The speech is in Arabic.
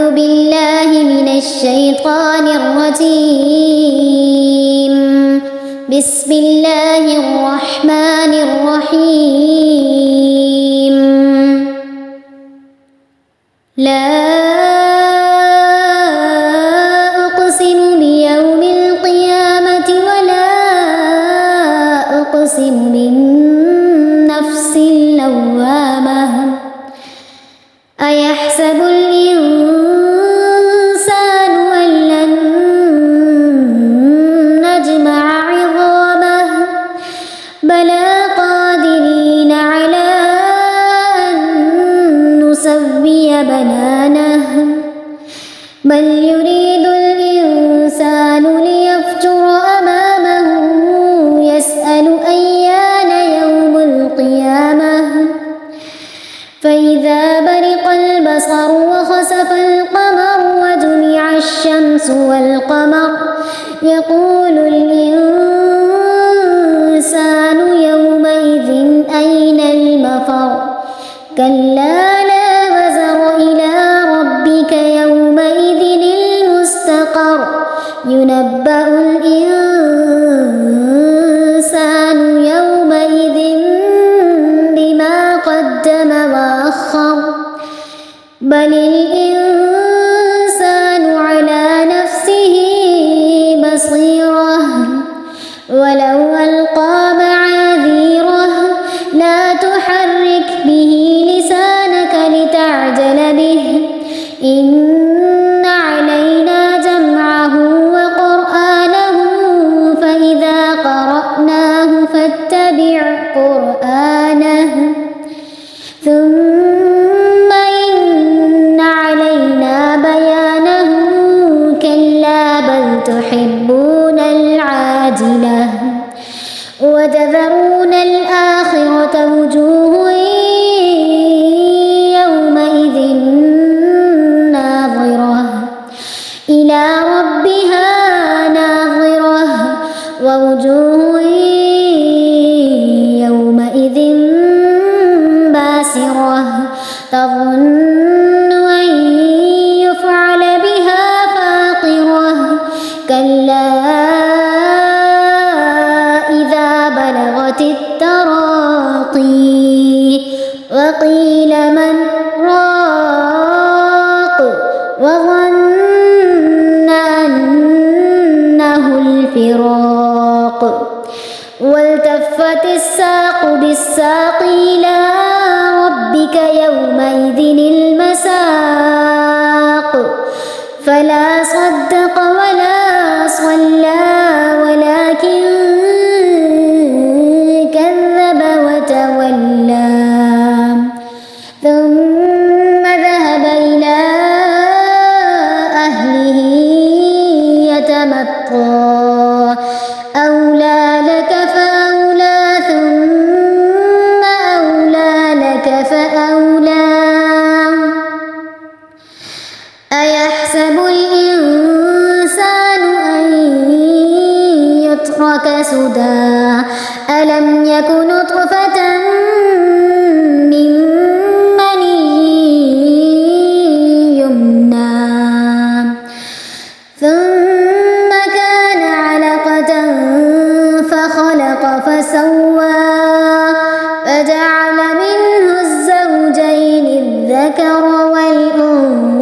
بالله من الشيطان الرجيم. بسم الله الرحمن الرحيم. لا أقسم بيوم القيامة ولا أقسم بالنفس اللوامة. أيحسب الإنسان أن لن نجمع عظامه بلى قادرين على أن نسوي بنانه بل يريد الإنسان ليفجر أمامه يسأل أيان يوم القيامة فإذا برق البصر وخسف القمر وجمع الشمس والقمر يقول الإنسان يومئذ أين المفر كلا لا وزر إلى ربك يومئذ المستقر ينبأ الإنسان يومئذ بما قدم وأخر بل الإنسان على نفسه بصيرة ولو ألقى معاذيره لا تحرك به لسانك لتعجل به إن علينا جمعه وقرآنه فإذا قرأناه فاتبع قرآنه ثم إن علينا بيانه كلا بل تحبون العاجلة وتذرون الآخرة وجوه يومئذ ناظرة إلى ربها ناظرة ووجوه يومئذ باسرة تظن أن يفعل بها فاقرة كلا إذا بلغت التراقي وقيل من راق وظن أنه الفراق والتفت الساق بالساق إلى ربك يومئذ المساق فلا صدق ولا صلى ولكن كذب وتولى ثم ذهب إلى أهله يتمطى أولى لك فأولى ثم أولى لك فأولى أيحسب الإنسان أن يترك سدى ألم يك نطفة من مني يمنى ثم كان علقة فخلق فسوى فجعل منه الزوجين الذكر والأنثى